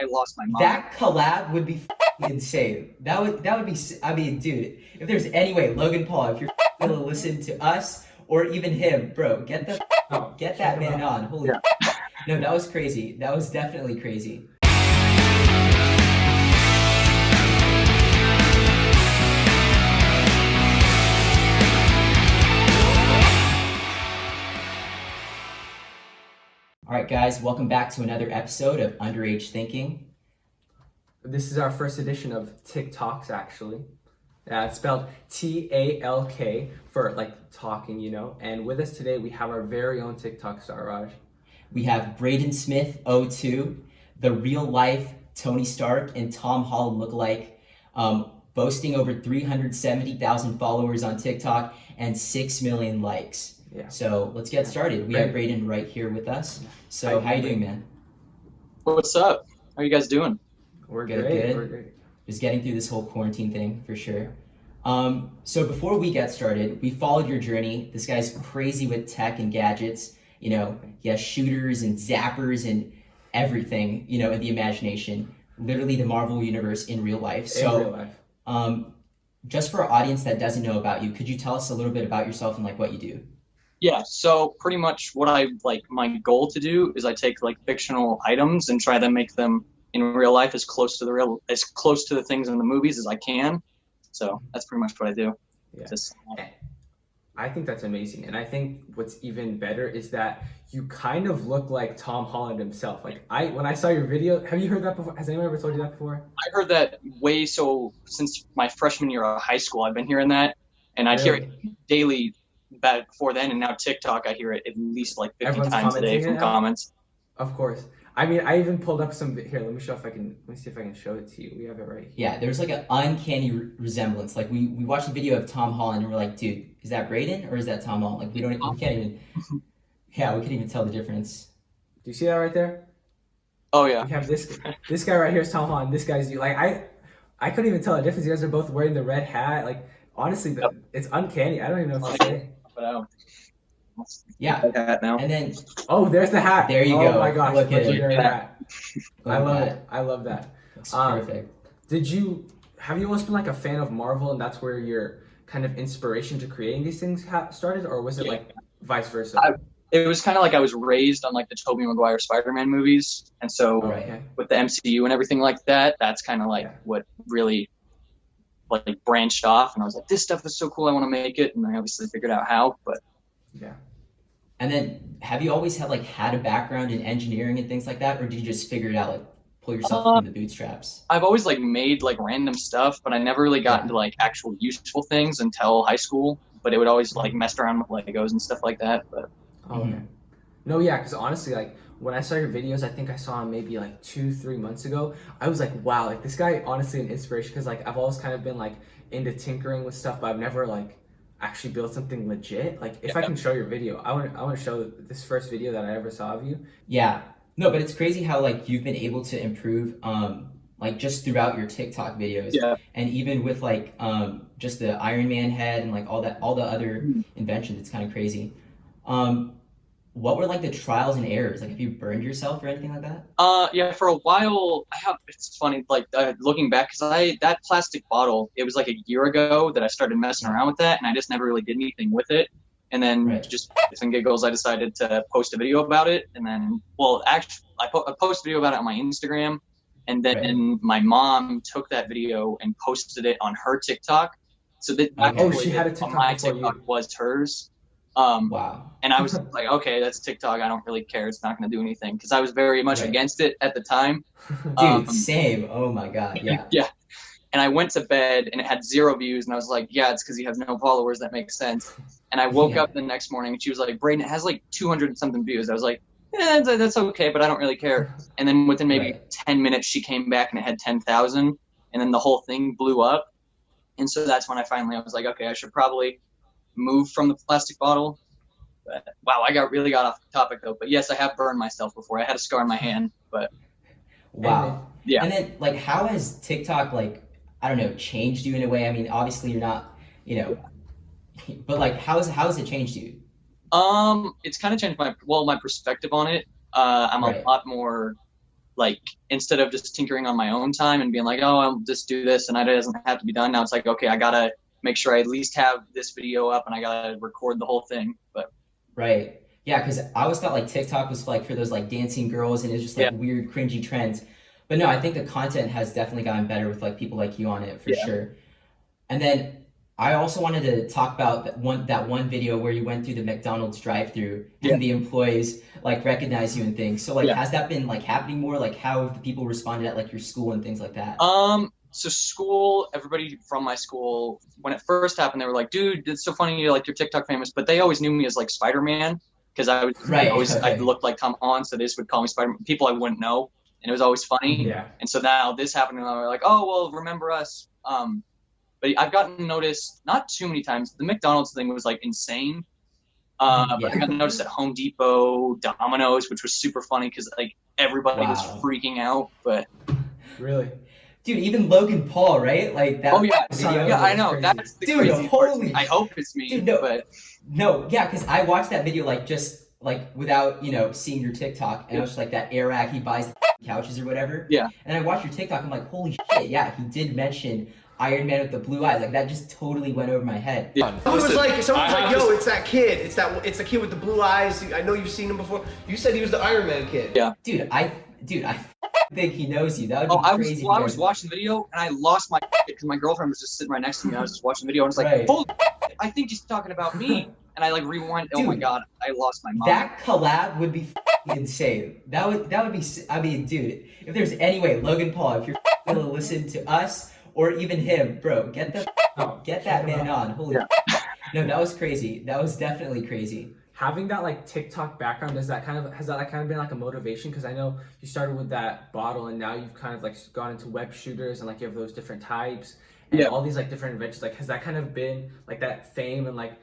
I lost my mind. That collab would be insane. That would be. I mean, dude, if there's any way, Logan Paul, if you're gonna listen to us or even him, bro, get that man on. Holy, Yeah. no, that was crazy. That was definitely crazy. All right, guys, welcome back to another episode of Underage Thinking. This is our first edition of TikTalks, actually. It's spelled T-A-L-K for like talking, you know. And with us today, we have our very own TikTok star, Raj. We have Braden Smith, 02, the real life Tony Stark and Tom Holland lookalike, boasting over 370,000 followers on TikTok and 6 million likes. Yeah. So let's get started. We have Braden right here with us. So how you doing, man? What's up? How are you guys doing? We're Good, great. good. We're great. Just getting through this whole quarantine thing for sure. So before we get started, we followed your journey. This guy's crazy with tech and gadgets. You know, he has shooters and zappers and everything, you know, in the imagination. Literally the Marvel universe in real life. So, In real life. Just for our audience that doesn't know about you, could you tell us a little bit about yourself and like what you do? Yeah, so pretty much what my goal to do is I take like fictional items and try to make them in real life as close to the things in the movies as I can. So that's pretty much what I do. Yeah. Just, I think that's amazing. And I think what's even better is that you kind of look like Tom Holland himself. Like when I saw your video, have you heard that before? Has anyone ever told you that before? I heard that since my freshman year of high school, I've been hearing that, and I hear it daily back before then, and now TikTok, I hear it at least like 50 Everyone's times a day from comments. Of course. I mean, I even pulled up some here. Let me see if I can show it to you. We have it right here. Yeah, there's like an uncanny resemblance. Like we watched a video of Tom Holland and we're like, dude, is that Braden or is that Tom Holland? Like we can't even. Yeah, we couldn't even tell the difference. Do you see that right there? Oh yeah. We have this guy right here is Tom Holland. This guy's you. Like I couldn't even tell the difference. You guys are both wearing the red hat. Like honestly, it's uncanny. I don't even know what to say. Yeah. Hat now. And then there's the hat. There you go. Oh my gosh, look at legendary hat. I love that. it. I love that. Looks perfect. Have you always been like a fan of Marvel, and that's where your kind of inspiration to creating these things started, or was it like vice versa? It was kind of like I was raised on like the Tobey Maguire Spider-Man movies, and so with the MCU and everything like that, that's kind of like what really like branched off, and I was like, this stuff is so cool, I want to make it, and I obviously figured out how, but yeah. And then have you always had a background in engineering and things like that, or did you just figure it out, like pull yourself from the bootstraps? I've always like made like random stuff, but I never really got into like actual useful things until high school, but it would always like mess around with Legos and stuff like that, but No, yeah, because honestly, like when I saw your videos, I think I saw him maybe like 2-3 months ago. I was like, wow, like this guy honestly an inspiration, because like I've always kind of been like into tinkering with stuff, but I've never like actually built something legit. Like if I can show your video, I want to show this first video that I ever saw of you. Yeah, no, but it's crazy how like you've been able to improve like just throughout your TikTok videos, and even with like just the Iron Man head and like all the other inventions. It's kind of crazy. What were like the trials and errors? Like, have you burned yourself or anything like that? Yeah, for a while, it's funny, like, looking back, because that plastic bottle, it was like a year ago that I started messing around with that, and I just never really did anything with it. And then just some giggles, I decided to post a video about it. And then, well, actually, I posted a video about it on my Instagram, and then my mom took that video and posted it on her TikTok. So that she had a TikTok my TikTok was hers. Wow. And I was like, okay, that's TikTok. I don't really care. It's not going to do anything, because I was very much against it at the time. Dude, same. Oh my God. Yeah. Yeah. And I went to bed and it had 0 views, and I was like, yeah, it's because you have no followers. That makes sense. And I woke up the next morning and she was like, Braden, it has like 200 and something views. I was like, yeah, that's okay, but I don't really care. And then within maybe 10 minutes, she came back and it had 10,000, and then the whole thing blew up. And so that's when I was like, okay, I should probably move from the plastic bottle. But, wow, I really got off the topic though. But yes, I have burned myself before. I had a scar on my hand, but wow. Yeah. And then like, how has TikTok, like, I don't know, changed you in a way? I mean, obviously you're not, you know, but like, how has it changed you? It's kind of changed my perspective on it. I'm a lot more like instead of just tinkering on my own time and being like, oh, I'll just do this and it doesn't have to be done. Now it's like, okay, I gotta make sure I at least have this video up and I gotta record the whole thing. But Right. Yeah, because I always thought like TikTok was like for those like dancing girls and it's just like weird, cringy trends. But no, I think the content has definitely gotten better with like people like you on it for sure. And then I also wanted to talk about that one video where you went through the McDonald's drive-through and the employees like recognize you and things. So like, has that been like happening more? Like, how have the people responded at like your school and things like that? So school, everybody from my school, when it first happened, they were like, dude, it's so funny, you're like, you're TikTok famous, but they always knew me as like Spider-Man because I looked like Tom Holland, so they just would call me Spider-Man. People I wouldn't know, and it was always funny. Yeah. And so now this happened, and they were like, oh, well, remember us. But I've gotten noticed not too many times. The McDonald's thing was like insane. But I got noticed at Home Depot, Domino's, which was super funny because like everybody was freaking out. But really, dude, even Logan Paul, right? Like that. Oh yeah, video yeah, I know. Crazy. That's the dude, crazy holy part. I hope it's me. Dude, no, but yeah, because I watched that video like just like without seeing your TikTok, and it was just like that air rack he buys couches or whatever. Yeah. And I watched your TikTok. I'm like, holy shit, yeah, he did mention Iron Man with the blue eyes. Like that just totally went over my head. Yeah. Someone was like, yo, it's that kid. It's the kid with the blue eyes. I know you've seen him before. You said he was the Iron Man kid. Yeah. Dude, I think he knows you. That would be crazy. I was watching the video and I lost my because my girlfriend was just sitting right next to me. I was just watching the video and it's like, holy I think he's talking about me. And I like rewind. Dude, oh my god, I lost my mind. That collab would be insane. That would be. I mean, dude, if there's any way, Logan Paul, if you're gonna listen to us or even him, bro, get that man on. Holy. No, that was crazy. That was definitely crazy. Having that like TikTok background, has that kind of been like a motivation? Because I know you started with that bottle and now you've kind of like gone into web shooters and like you have those different types and all these like different inventions. Like has that kind of been like that fame and like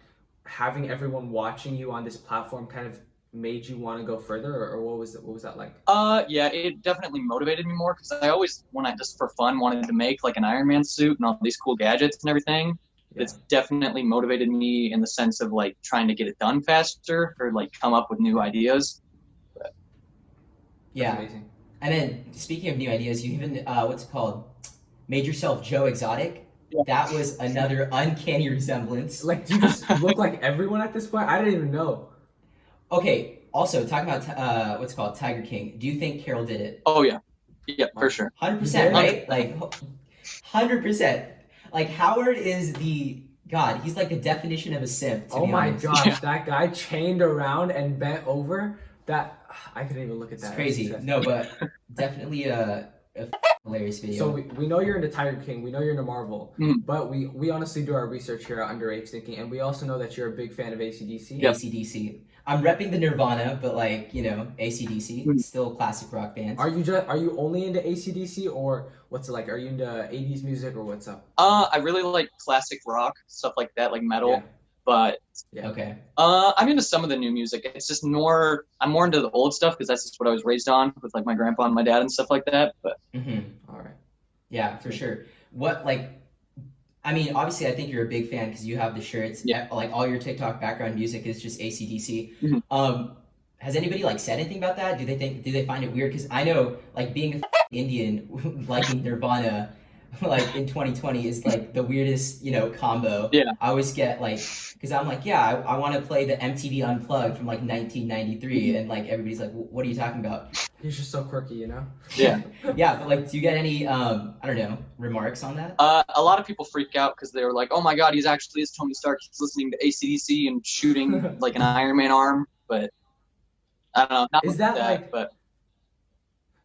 having everyone watching you on this platform kind of made you want to go further, or what was that like? Yeah, it definitely motivated me more because I always, when I just for fun wanted to make like an Iron Man suit and all these cool gadgets and everything. Yeah. It's definitely motivated me in the sense of like trying to get it done faster or like come up with new ideas. But, yeah, amazing. And then speaking of new ideas, you even what's it called? Made yourself Joe Exotic. Yeah. That was another uncanny resemblance. Like, do you just look like everyone at this point? I didn't even know. Okay, also, talking about, what's it called, Tiger King, do you think Carol did it? Oh, yeah. Yeah, for sure. 100%, right? Like, 100%. Like, Howard is God, he's like the definition of a simp, to be honest. Gosh, that guy chained around and bent over, I couldn't even look at that. It's crazy. No, but definitely a hilarious video. So we know you're into Tiger King, we know you're into Marvel, but we honestly do our research here at Underage Thinking, and we also know that you're a big fan of ACDC. Yep. ACDC. I'm repping the Nirvana, but like, ACDC, still classic rock bands. Are you only into ACDC, or what's it like? Are you into 80s music, or what's up? I really like classic rock, stuff like that, like metal. But okay. I'm into some of the new music. It's just I'm more into the old stuff because that's just what I was raised on with like my grandpa and my dad and stuff like that. But all right, yeah, for sure. What I mean, obviously, I think you're a big fan because you have the shirts. Yeah. Like all your TikTok background music is just AC/DC. Has anybody like said anything about that? Do they find it weird? Because I know like being a Indian liking Nirvana. Like in 2020 is like the weirdest, combo. Yeah. I always get like, because I'm like, I want to play the MTV Unplugged from like 1993, and like everybody's like, what are you talking about? He's just so quirky, Yeah. Yeah, but like, do you get any, I don't know, remarks on that? A lot of people freak out because they were like, oh my god, he's actually is Tony Stark. He's listening to AC/DC and shooting like an Iron Man arm. But I don't know. Not is that like? But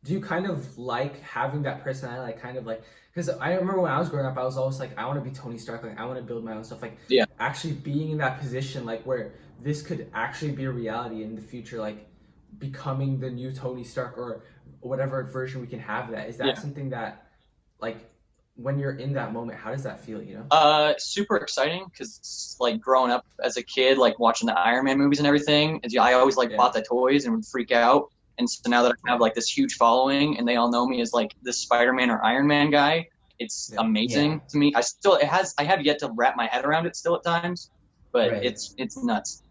do you kind of like having that personality, like kind of like? Because I remember when I was growing up, I was always like, I want to be Tony Stark. Like, I want to build my own stuff. Like, actually being in that position, like, where this could actually be a reality in the future, like, becoming the new Tony Stark or whatever version we can have that. Is that something that, like, when you're in that moment, how does that feel, Super exciting because, like, growing up as a kid, like, watching the Iron Man movies and everything, I always, like, bought the toys and would freak out. And so now that I have like this huge following and they all know me as like this Spider-Man or Iron Man guy, it's amazing to me. I have yet to wrap my head around it still at times, but it's nuts.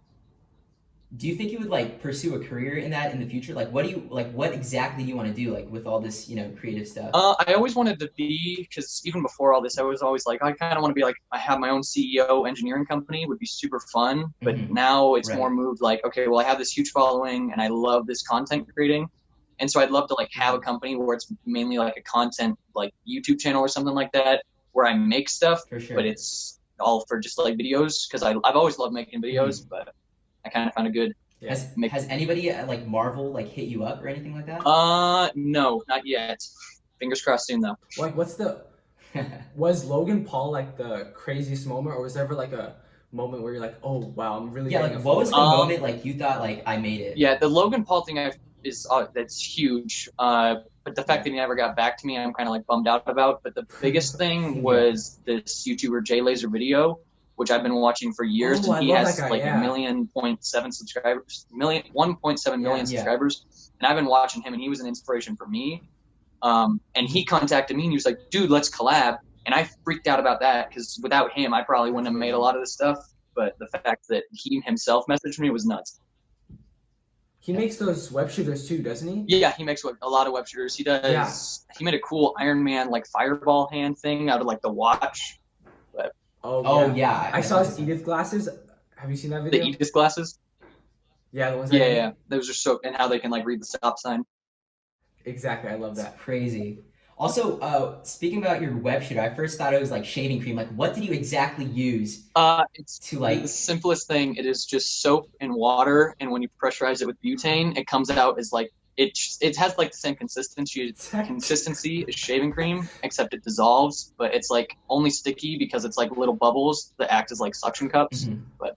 do you think you would like pursue a career in that in the future? Like, what exactly do you want to do, like with all this, creative stuff? I always wanted to be, because even before all this, I was always like, I kind of want to be like, I have my own CEO engineering company, would be super fun. But now it's more moved like, okay, well, I have this huge following and I love this content creating. And so I'd love to like have a company where it's mainly like a content like YouTube channel or something like that, where I make stuff, For sure. but it's all for just like videos, because I've always loved making videos, but I kind of found a good. Has anybody at like Marvel like hit you up or anything like that? No, not yet. Fingers crossed soon though. Like, was Logan Paul like the craziest moment, or was there ever like a moment where you're like, oh wow, I'm really like what was the moment like you thought like I made it? Yeah, the Logan Paul thing that's huge. But the fact that he never got back to me, I'm kind of like bummed out about. But the biggest thing was this YouTuber J Laser video, which I've been watching for years, and he has like 1.7 subscribers, 1.7 million subscribers, and I've been watching him, and he was an inspiration for me. And he contacted me, and he was like, "Dude, let's collab." And I freaked out about that, because without him, I probably wouldn't have made a lot of this stuff. But the fact that he himself messaged me was nuts. He makes those web shooters too, doesn't he? Yeah, he makes a lot of web shooters. He does. Yeah. He made a cool Iron Man like fireball hand thing out of like the watch. But yeah. I saw his Edith glasses. Have you seen that video? The Edith glasses? Yeah, the ones. Yeah. Those are so, and how they can like read the stop sign. Exactly, I love that. That's crazy. Also, speaking about your web shooter, I first thought it was like shaving cream. Like, what did you exactly use? It's the simplest thing. It is just soap and water, and when you pressurize it with butane, it comes out as like it has like the same consistency as shaving cream, except it dissolves, but it's like only sticky because it's like little bubbles that act as like suction cups. But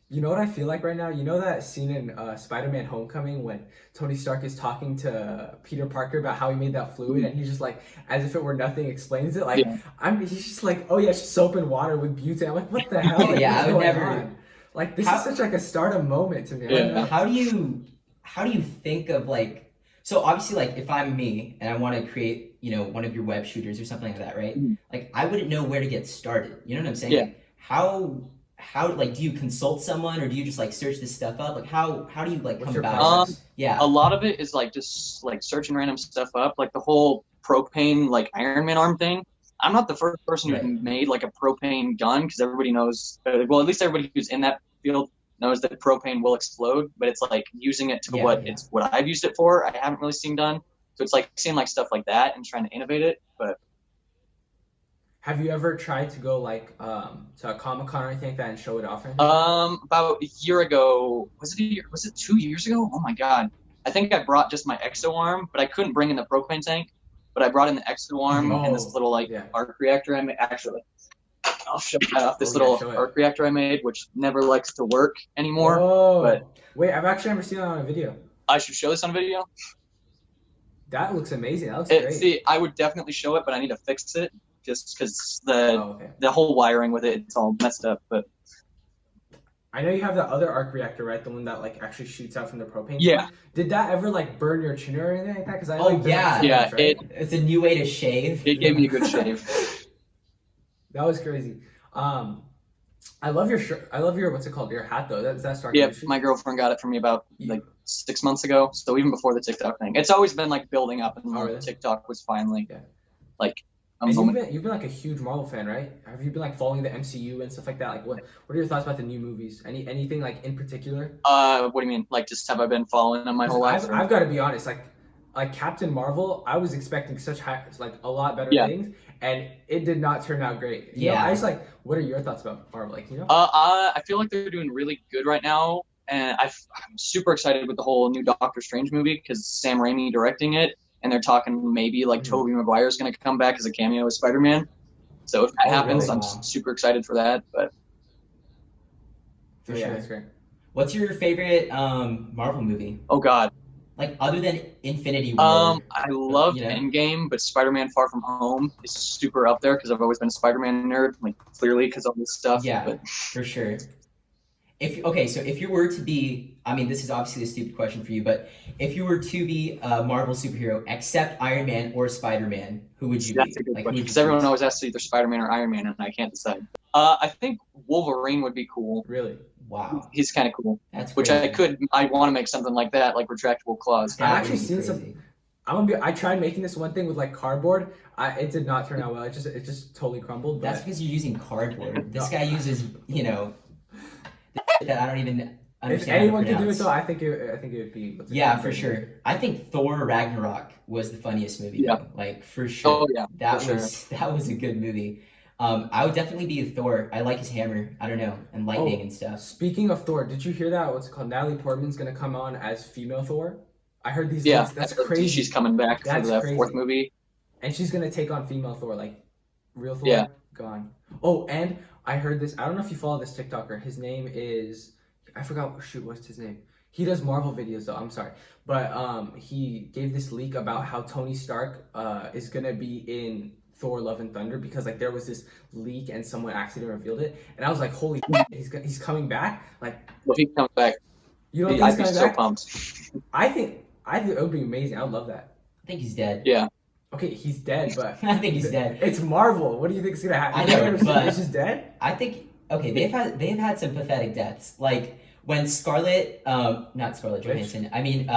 you know what I feel like right now? You know that scene in Spider-Man Homecoming when Tony Stark is talking to Peter Parker about how he made that fluid, and he's just like, as if it were nothing, explains it. Like, he's just like, oh yeah, it's soap and water with butane. I'm like, what the hell? Like, I would never. On? Like, this is such like a stardom moment to me. Yeah. How do you think of like? So obviously, like, if I'm me and I want to create, one of your web shooters or something like that, right? Like, I wouldn't know where to get started. You know what I'm saying? Yeah. How like do you consult someone, or do you just like search this stuff up? Like how do you like come about process? A lot of it is like just like searching random stuff up, like the whole propane like Iron Man arm thing. I'm not the first person who made like a propane gun, because everybody knows, well, at least everybody who's in that field knows that propane will explode, but it's like using it to what I've used it for, I haven't really seen done. So it's like seeing like stuff like that and trying to innovate it. But have you ever tried to go like to a Comic-Con or anything like that and show it off? About a year ago, was it 2 years ago? Oh my god. I think I brought just my exo arm, but I couldn't bring in the propane tank. But I brought in the exo arm and this little arc reactor I made. Actually, I'll show that off. This little arc reactor I made, which never likes to work anymore. But wait, I've actually never seen that on a video. I should show this on video. That looks amazing. That looks great. See, I would definitely show it, but I need to fix it. Just because the whole wiring with it's all messed up. But I know you have the other arc reactor, right? The one that like actually shoots out from the propane. Yeah. Did that ever like burn your chin or anything like that? Because it's a new way to shave. It gave me a good shave. That was crazy. I love your shirt. I love your, what's it called? Your hat though. Is that Stark? Yeah, my girlfriend got it for me about like 6 months ago. So even before the TikTok thing, it's always been like building up, and TikTok was finally like. And you've been like a huge Marvel fan, right? Have you been like following the MCU and stuff like that? Like, what are your thoughts about the new movies? Anything like in particular? What do you mean? Like, just have I been following them my whole life? I've got to be honest. Like Captain Marvel, I was expecting such a lot better things, and it did not turn out great. You know, I just like, what are your thoughts about Marvel? Like, I feel like they're doing really good right now, and I'm super excited with the whole new Doctor Strange movie because Sam Raimi directing it. And they're talking maybe like Tobey Maguire's going to come back as a cameo as Spider-Man. So if that happens, I'm super excited for that. But for sure, that's great. What's your favorite Marvel movie? Oh God, like other than Infinity War. I loved Endgame, but Spider-Man: Far From Home is super up there because I've always been a Spider-Man nerd, like clearly because of all this stuff. Yeah, but for sure. So if you were to be, I mean, this is obviously a stupid question for you, but if you were to be a Marvel superhero except Iron Man or Spider-Man, who would you be? That's a good question, because everyone always asks either Spider-Man or Iron Man, and I can't decide. I think Wolverine would be cool. Really? Wow. He's kind of cool. That's Which crazy. I want to make something like that, like retractable claws. That I've would actually be seen crazy. I tried making this one thing with like cardboard. It did not turn out well. It just totally crumbled. That's But because you're using cardboard. This guy uses, you know, that I don't even if understand. anyone how to could do it pronounce. though, I think it would be. Yeah, for sure. I think Thor Ragnarok was the funniest movie. Yeah. Though. Like for sure. Oh yeah, That for was that was a good movie. I would definitely be a Thor. I like his hammer. I don't know, and lightning and stuff. Speaking of Thor, did you hear that? What's it called? Natalie Portman's gonna come on as female Thor. I heard these. Yeah, leaks. That's crazy. She's coming back That's for the crazy. 4th movie. And she's gonna take on female Thor, like real Thor. Yeah. Gone. Oh, and I heard this. I don't know if you follow this TikToker. His name is I forgot. Shoot, what's his name? He does Marvel videos though. I'm sorry, but he gave this leak about how Tony Stark is gonna be in Thor: Love and Thunder because like there was this leak and someone accidentally revealed it, and I was like, holy, he's coming back. Like, Well, he comes back. you don't think I'd he's be coming so back? pumped. I think it would be amazing. I would love that. I think he's dead. Yeah. Okay, he's dead, but I think he's dead. it's Marvel. What do you think is gonna happen? I know, but- he's just dead. I think okay, they've had some pathetic deaths. Like when not Scarlett Johansson. I mean,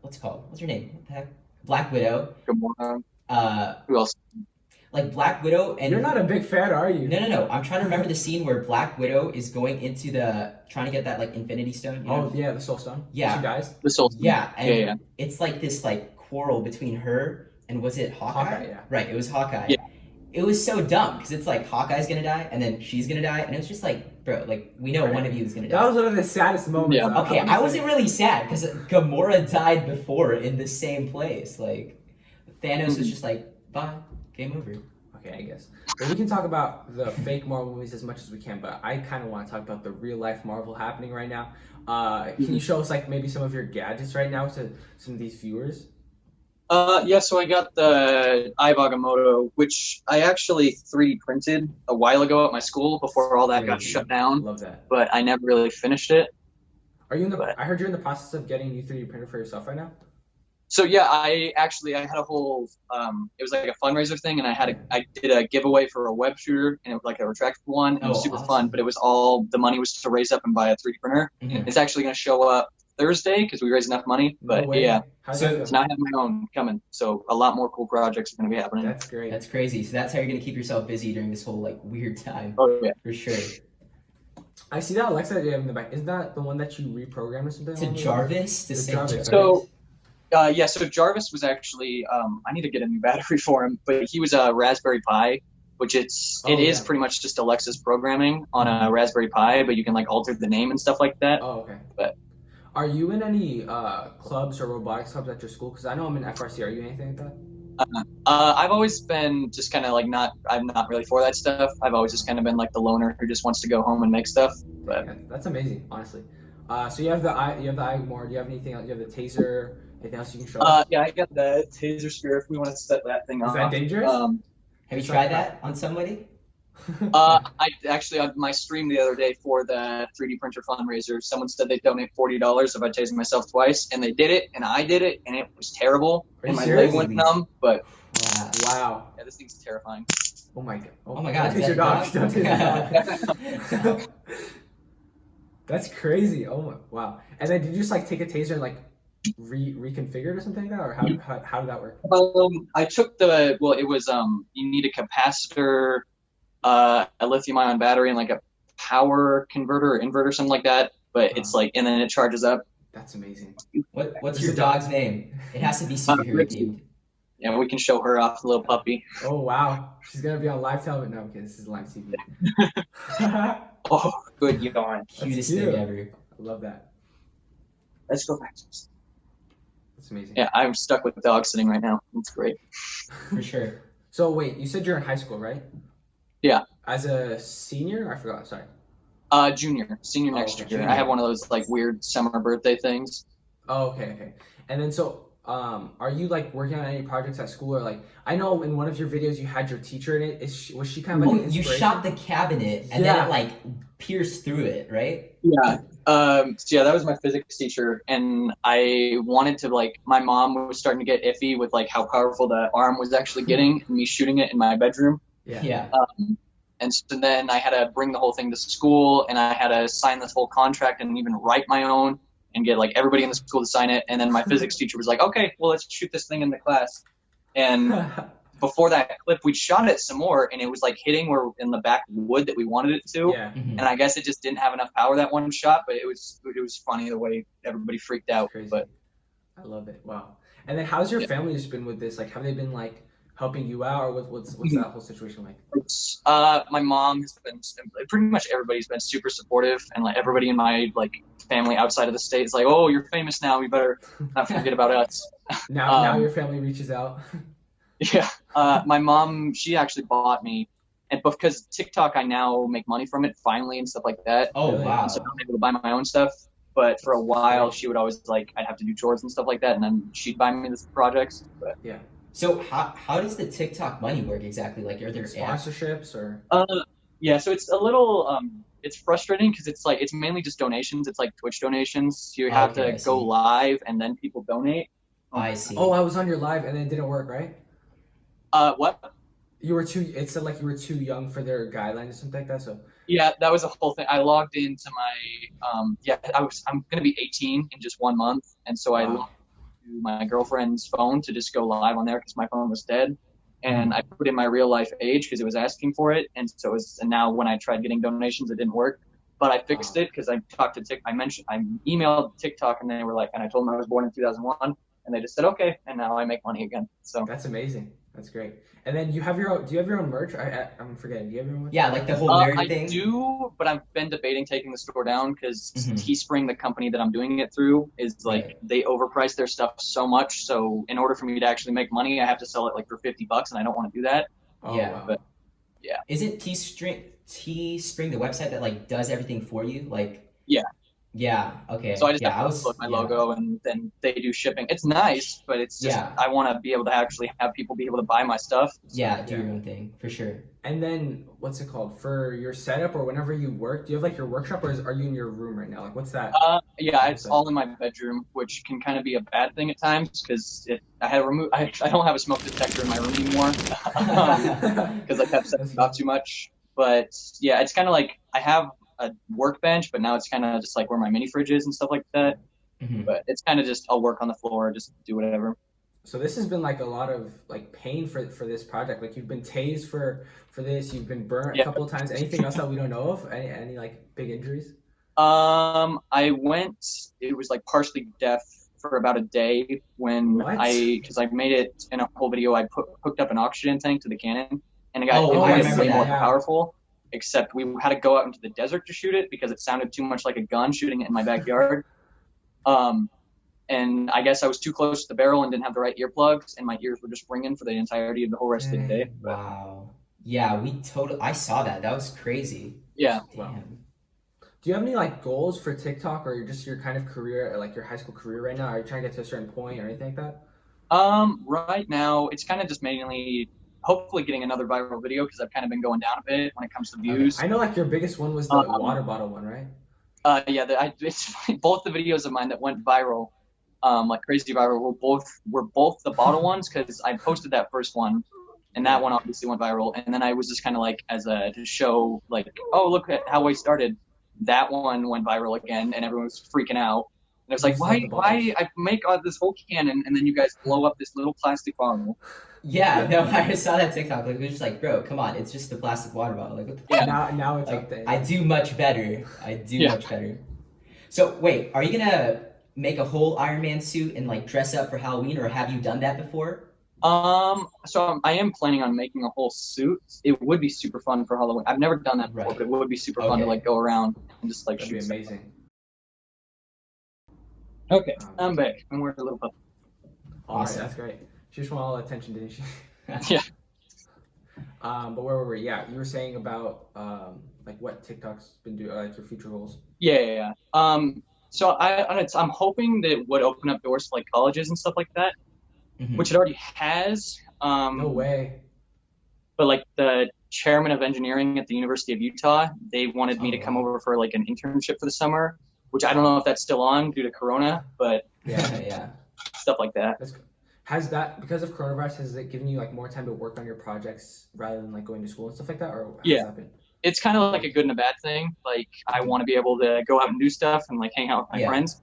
what's it called? What's her name? What the heck? Black Widow. Gamora. Uh, Who else? like Black Widow and You're not a big fan, are you? No. I'm trying to remember the scene where Black Widow is going into trying to get that like Infinity Stone. You know? Oh yeah, the Soul Stone. Yeah. She dies. This whole Yeah, and Yeah. it's like this like quarrel between her and was it Hawkeye? Hawkeye, yeah. Right, it was Hawkeye. Yeah. It was so dumb because it's like Hawkeye's gonna die and then she's gonna die and it was just like, bro, like we know one of you is gonna die. That was one of the saddest moments. Yeah. Okay, I wasn't really sad because Gamora died before in the same place. Like Thanos was just like, bye, game over. Okay, I guess. But we can talk about the fake Marvel movies as much as we can, but I kind of want to talk about the real life Marvel happening right now. Can you show us like maybe some of your gadgets right now to some of these viewers? Yeah, so I got the Ivagamotto, which I actually 3D printed a while ago at my school before all that got Crazy. shut down, Love that. but I never really finished it. Are you in the? But- I heard you're in the process of getting a new 3D printer for yourself right now. So yeah, I had a whole it was like a fundraiser thing, and I did a giveaway for a web shooter, and it was like a retractable one, and it was super awesome. fun. But it was all the money was to raise up and buy a 3D printer. Mhm. It's actually going to show up Thursday because we raised enough money. No But way. yeah, How's So- that so go? now I have my own coming. So a lot more cool projects are going to be happening. That's great. That's crazy. So that's how you're gonna keep yourself busy during this whole like weird time. Oh yeah. For sure. I see that Alexa that you have in the back. Isn't that the one that you reprogrammed or something? To along those Jarvis, to To say Jarvis, Jarvis. So yeah, so Jarvis was actually I need to get a new battery for him, but he was a Raspberry Pi, which it is yeah. pretty much just Alexa's programming on a Raspberry Pi, but you can like alter the name and stuff like that. Oh, okay. But- Are you in any clubs or robotics clubs at your school? Because I know I'm in FRC. Are you in anything like that? I've always been just kind of like I'm not really for that stuff. I've always just kind of been like the loner who just wants to go home and make stuff. But Yeah, that's amazing, honestly. So you have the eye more. Do you have anything else? You have the taser. Anything else you can show us? yeah, I got the Taser spear if we want to set that thing Is off. that dangerous? Have you tried that on somebody? I actually on my stream the other day for the 3D printer fundraiser, someone said they'd donate $40 if I tased myself twice, and they did it, and I did it, and it was terrible, Are and you my serious? leg went numb. But Wow. Wow. yeah, this thing's terrifying. Oh my god. Oh my God, Don't is taste your that dog. a Don't taste your dog. That's crazy. Oh my. Wow. And then did you just like take a taser and like reconfigure it or something like that, or how did that work? I took it was you need a capacitor, a lithium-ion battery, and like a power converter or inverter, something like that. But it's like, and then it charges up. That's amazing. What's your dog's name? It has to be superhero Ricky. themed. Yeah, we can show her off, the little puppy. Oh wow. She's gonna be on live television. No, okay, this is live TV. Oh, good yawn. Cutest cute. thing ever. I love that. Let's go back. That's amazing. Yeah, I'm stuck with the dog sitting right now. It's great. For sure. So wait, you said you're in high school, right? Yeah. As a senior? I forgot. Sorry. Senior next okay, year. junior. I have one of those like weird summer birthday things. Oh, okay. And then are you like working on any projects at school, or like I know in one of your videos you had your teacher in it. Was she kind of like an You inspiration? shot the cabinet and Yeah. then it like pierced through it, right? Yeah. So yeah, that was my physics teacher, and I wanted to like. My mom was starting to get iffy with like how powerful the arm was actually getting, and me shooting it in my bedroom. Yeah. Yeah. And so then I had to bring the whole thing to school, and I had to sign this whole contract and even write my own and get like everybody in the school to sign it. And then my physics teacher was like, okay, well, let's shoot this thing in the class. And before that clip, we shot it some more, and it was like hitting where in the back wood that we wanted it to. Yeah. And I guess it just didn't have enough power that one shot, but it was funny the way everybody freaked out. Crazy. But I love it. Wow. And then how's your family just been with this? Like, have they been like helping you out, or what's that whole situation like? My mom has been, pretty much everybody's been super supportive, and like everybody in my like family outside of the state is like, oh, you're famous now, we better not forget about us. Now your family reaches out. Yeah. My mom, she actually bought me, and because TikTok, I now make money from it finally and stuff like that. Oh, wow. So I'm able to buy my own stuff. But for a while, she would always like, I'd have to do chores and stuff like that, and then she'd buy me the projects. But Yeah. So how does the TikTok money work exactly? Like, are there Sponsorships or? yeah, so it's a little it's frustrating because it's like it's mainly just donations. It's like Twitch donations. You have Okay, I to go see. live and then people donate. I see. Oh, I was on your live and it didn't work, right? What? You were too. It said like you were too young for their guidelines or something like that. So. Yeah, that was the whole thing. I logged into my I'm gonna be 18 in just 1 month, and so I logged to my girlfriend's phone to just go live on there because my phone was dead, and I put in my real life age because it was asking for it, and so and now when I tried getting donations, it didn't work, but I fixed it because I talked to I emailed TikTok, and they were like, and I told them I was born in 2001, and they just said okay, and now I make money again. So That's amazing. That's great. And then you have your own. Do you have your own merch? I'm forgetting. Do you have your own merch? Yeah, like the whole nerd I thing. do, but I've been debating taking the store down because Mhm. Tspring, the company that I'm doing it through, is like they overprice their stuff so much. So in order for me to actually make money, I have to sell it like for $50, and I don't want to do that. Oh, Yeah. Wow. But yeah, Isn't Tspring the website that like does everything for you? Like. Yeah. Yeah. Okay. so I just yeah, have to upload my logo, and then they do shipping. It's nice, but it's just I want to be able to actually have people be able to buy my stuff. Yeah, do your own thing for sure. And then what's it called for your setup or whenever you work? Do you have like your workshop, or are you in your room right now? Like, what's that? Yeah, it's all in my bedroom, which can kind of be a bad thing at times because I don't have a smoke detector in my room anymore because I kept setting it off too much. But yeah, it's kind of like I have a workbench, but now it's kind of just like where my mini fridge is and stuff like that. Mhm. But it's kind of just I'll work on the floor, just do whatever. So this has been like a lot of like pain for this project. Like you've been tased for this. You've been burnt a couple of times. Anything else that we don't know of? Any like big injuries? It was like partially deaf for about a day when because I made it in a whole video. I hooked up an oxygen tank to the Canon, and it got way more powerful. Except we had to go out into the desert to shoot it because it sounded too much like a gun shooting it in my backyard. And I guess I was too close to the barrel and didn't have the right earplugs, and my ears were just ringing for the entirety of the whole rest of the day. Wow. Yeah, I saw that. That was crazy. Yeah. Damn. Wow. Do you have any like goals for TikTok or just your kind of career, like your high school career right now? Are you trying to get to a certain point or anything like that? Right now it's kind of just mainly hopefully getting another viral video because I've kind of been going down a bit when it comes to views. I know like your biggest one was the water bottle one, right? It's both the videos of mine that went viral, like crazy viral, were both the bottle ones because I posted that first one, and that one obviously went viral. And then I was just kind of like to show like, oh, look at how I started. That one went viral again, and everyone was freaking out. And I was like, why I make this whole cannon, and then you guys blow up this little plastic bottle? Yeah, no, I saw that TikTok. Like, it was just like, bro, come on, it's just the plastic water bottle. Like, what the fuck? Now it's like, up there. I do much better. Much better. So wait, are you gonna make a whole Iron Man suit and like dress up for Halloween, or have you done that before? So I am planning on making a whole suit. It would be super fun for Halloween. I've never done that before, but it would be super fun to like go around and just like That'd shoot. be amazing. Okay, I'm back. I'm wearing a little puppy. Awesome. That's great. She just wanted all the attention, didn't she? Yeah. But where were we? Yeah, you were saying about like what TikTok's been doing, like your future goals. Yeah. So I'm hoping that it would open up doors to like colleges and stuff like that, which it already has. No way. But like the chairman of engineering at the University of Utah, they wanted me to come over for like an internship for the summer, which I don't know if that's still on due to Corona, but yeah. stuff like that. That's good. Has that, because of coronavirus, has it given you like more time to work on your projects rather than like going to school and stuff like that, or how's Yeah. that been? It's kind of like a good and a bad thing. Like, I want to be able to go out and do stuff and like hang out with my friends,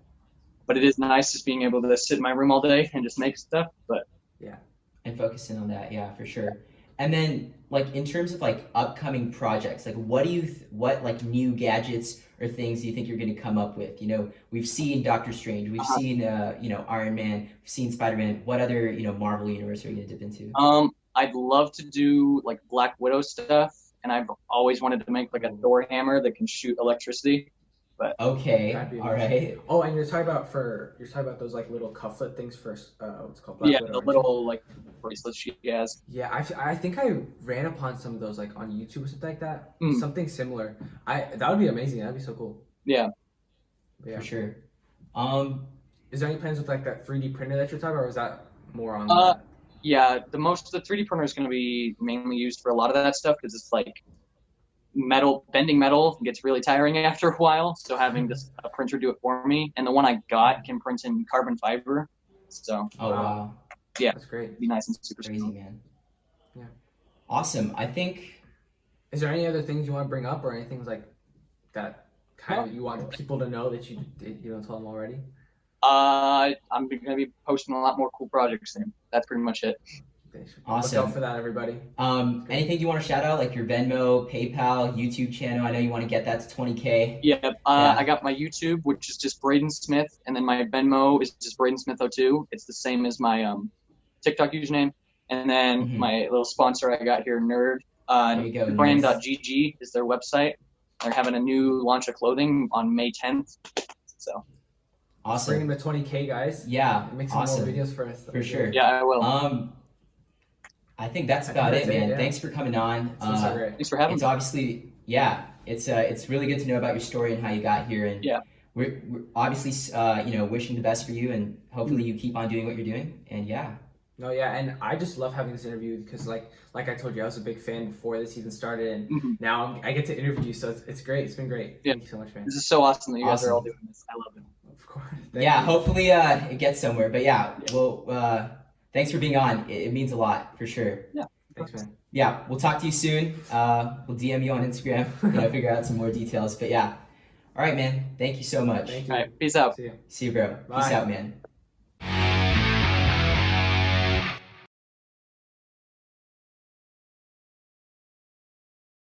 but it is nice just being able to sit in my room all day and just make stuff. But and focusing on that, yeah, for sure. And then, like, in terms of like upcoming projects, like, what like new gadgets or things do you think you're going to come up with? You know, we've seen Doctor Strange, we've seen you know, Iron Man, we've seen Spider-Man. What other, you know, Marvel universe are you going to dip into? I'd love to do like Black Widow stuff, and I've always wanted to make like a Thor hammer that can shoot electricity. But okay, all right. Oh, and you're talking about those like little cufflet things for what's it called? Black Widow, the little like bracelets she has. Yeah, I think I ran upon some of those like on YouTube or something like that. Something similar. That would be amazing. That'd be so cool. Yeah. For sure. Is there any plans with like that 3D printer that you're talking about, or is that more on that? Yeah, the 3D printer is going to be mainly used for a lot of that stuff because it's like bending metal gets really tiring after a while. So having just a printer do it for me, and the one I got can print in carbon fiber. So. Oh wow. Yeah, that's great. It'd be nice and super crazy, man. Yeah. Awesome. I think. Is there any other things you want to bring up, or anything like that kind of you want people to know that you don't tell them already? I'm going to be posting a lot more cool projects soon. That's pretty much it. Awesome. Look out for that, everybody. Anything you want to shout out, like your Venmo, PayPal, YouTube channel? I know you want to get that to 20K. Yeah. I got my YouTube, which is just Braden Smith, and then my Venmo is just Braden Smith02. It's the same as my TikTok username, and then my little sponsor I got here, Nerd. There you go. Brand.gg is their website. They're having a new launch of clothing on May 10th. So. Awesome. Bring him to 20K, guys. Yeah. Make some more videos for us. For sure. Yeah, I will. I think that's about it, man. Yeah. Thanks for coming on. Thanks for having me. It's obviously, it's really good to know about your story and how you got here. And we're obviously, wishing the best for you, and hopefully you keep on doing what you're doing. And and I just love having this interview because, like I told you, I was a big fan before this season started, and now I get to interview you, so it's great. It's been great. Yeah. Thank you so much, man. This is so awesome that you guys are all doing this. I love it. Of course. Hopefully it gets somewhere. But well, thanks for being on. It means a lot, for sure. Yeah. Thanks, man. Yeah, we'll talk to you soon. We'll DM you on Instagram, figure out some more details. But all right, man. Thank you so much. Thank you. All right, peace out. See you. See you, bro. Bye. Peace out, man.